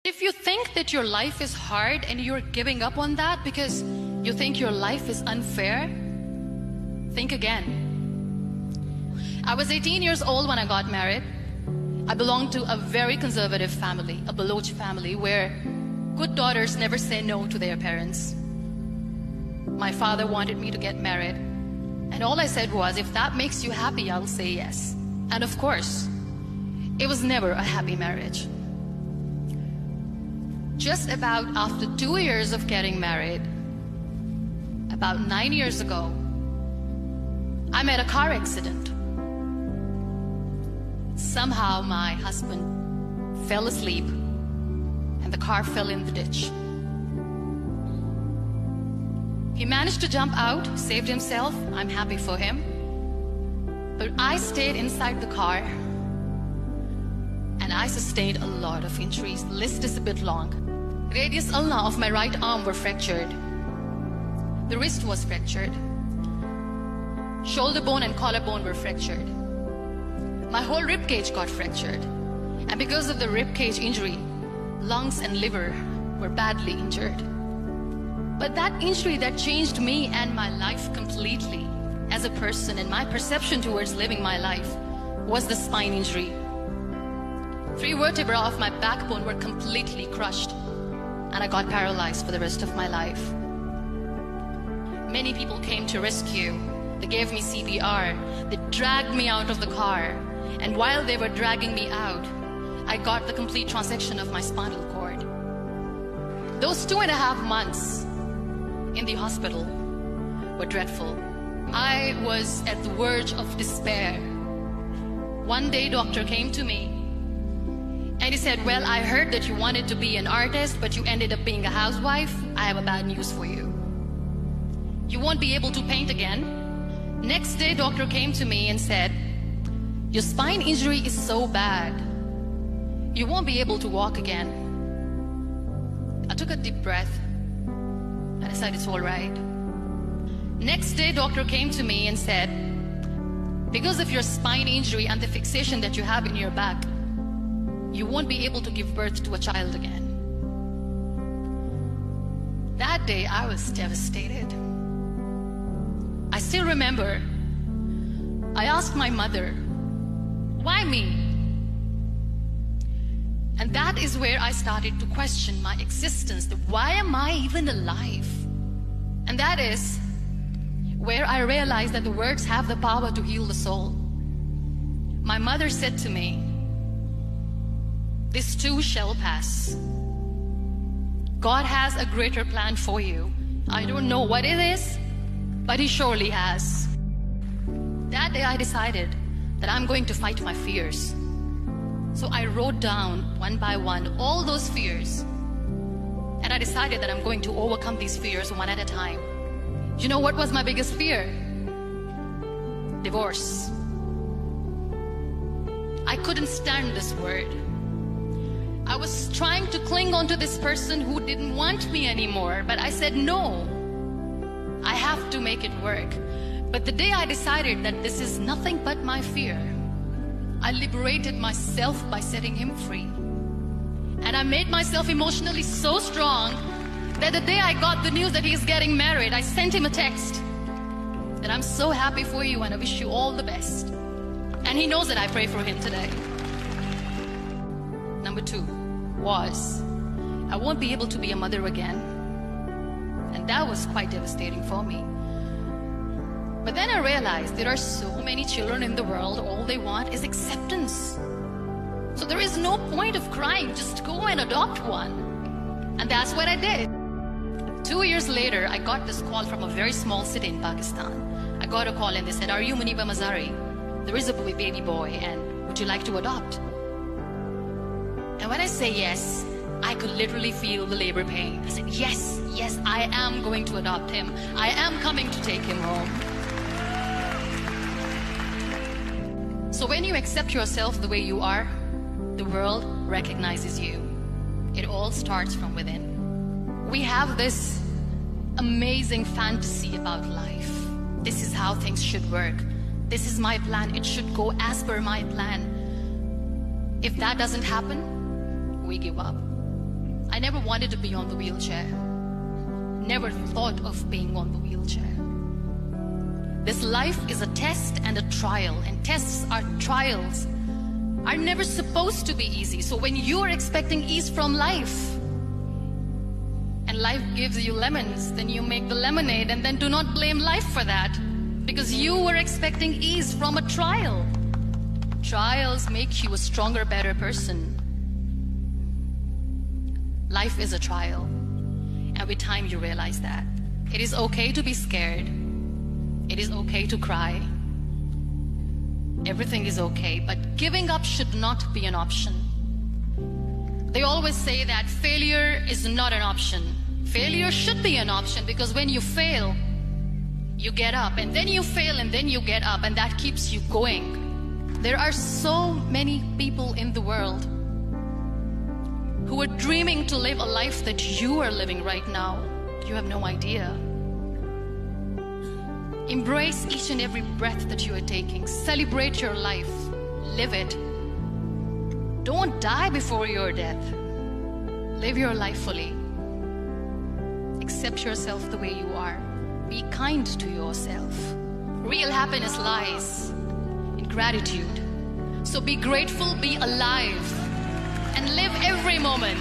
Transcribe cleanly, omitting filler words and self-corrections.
If you think that your life is hard and you're giving up on that because you think your life is unfair, think again. I was 18 years old when I got married. I belonged to a very conservative family, a Baloch family, where good daughters never say no to their parents. My father wanted me to get married, and all I said was, if that makes you happy, I'll say yes. And of course, it was never a happy marriage. Just about after 2 years of getting married, about 9 years ago, I met a car accident. Somehow my husband fell asleep and the car fell in the ditch. He managed to jump out, saved himself. I'm happy for him. But I stayed inside the car and I sustained a lot of injuries. The list is a bit long. Radius ulna of my right arm were fractured. The wrist was fractured. Shoulder bone and collarbone were fractured. My whole rib cage got fractured. And because of the rib cage injury, lungs and liver were badly injured. But that injury that changed me and my life completely as a person and my perception towards living my life was the spine injury. 3 vertebrae of my backbone were completely crushed and I got paralyzed for the rest of my life. Many people came to rescue. They gave me CPR. They dragged me out of the car. And while they were dragging me out, I got the complete transection of my spinal cord. Those 2.5 months in the hospital were dreadful. I was at the verge of despair. One day, doctor came to me and he said, well, I heard that you wanted to be an artist, but you ended up being a housewife. I have a bad news for you. You won't be able to paint again. Next day, doctor came to me and said, your spine injury is so bad, you won't be able to walk again. I took a deep breath and I said, it's all right. Next day, doctor came to me and said, because of your spine injury and the fixation that you have in your back, you won't be able to give birth to a child again. That day, I was devastated. I still remember, I asked my mother, why me? And that is where I started to question my existence. Why am I even alive? And that is where I realized that the words have the power to heal the soul. My mother said to me, this too shall pass. God has a greater plan for you. I don't know what it is, but He surely has. That day I decided that I'm going to fight my fears. So I wrote down one by one all those fears. And I decided that I'm going to overcome these fears one at a time. You know what was my biggest fear? Divorce. I couldn't stand this word. I was trying to cling on to this person who didn't want me anymore, but I said no. I have to make it work. But the day I decided that this is nothing but my fear, I liberated myself by setting him free. And I made myself emotionally so strong that the day I got the news that he's getting married, I sent him a text that I'm so happy for you and I wish you all the best. And he knows that I pray for him today. Number 2 was, I won't be able to be a mother again. And that was quite devastating for me. But then I realized there are so many children in the world, all they want is acceptance. So there is no point of crying, just go and adopt one. And that's what I did. 2 years later, I got this call from a very small city in Pakistan. I got a call and they said, are you Muniba Mazari? There is a baby boy and would you like to adopt? And when I say yes, I could literally feel the labor pain. I said, yes, I am going to adopt him. I am coming to take him home. So when you accept yourself the way you are, the world recognizes you. It all starts from within. We have this amazing fantasy about life. This is how things should work. This is my plan. It should go as per my plan. If that doesn't happen, we give up. I never wanted to be on the wheelchair. Never thought of being on the wheelchair. This life is a test and a trial, and tests are trials are never supposed to be easy. So when you are expecting ease from life, and life gives you lemons, then you make the lemonade, and then do not blame life for that, because you were expecting ease from a trial. Trials make you a stronger, better person. Life is a trial, and with time you realize that. It is okay to be scared. It is okay to cry. Everything is okay, but giving up should not be an option. They always say that failure is not an option. Failure should be an option, because when you fail, you get up, and then you fail, and then you get up, and that keeps you going. There are so many people in the world who are dreaming to live a life that you are living right now. You have no idea. Embrace each and every breath that you are taking. Celebrate your life. Live it. Don't die before your death. Live your life fully. Accept yourself the way you are. Be kind to yourself. Real happiness lies in gratitude. So be grateful, be alive, and live every moment.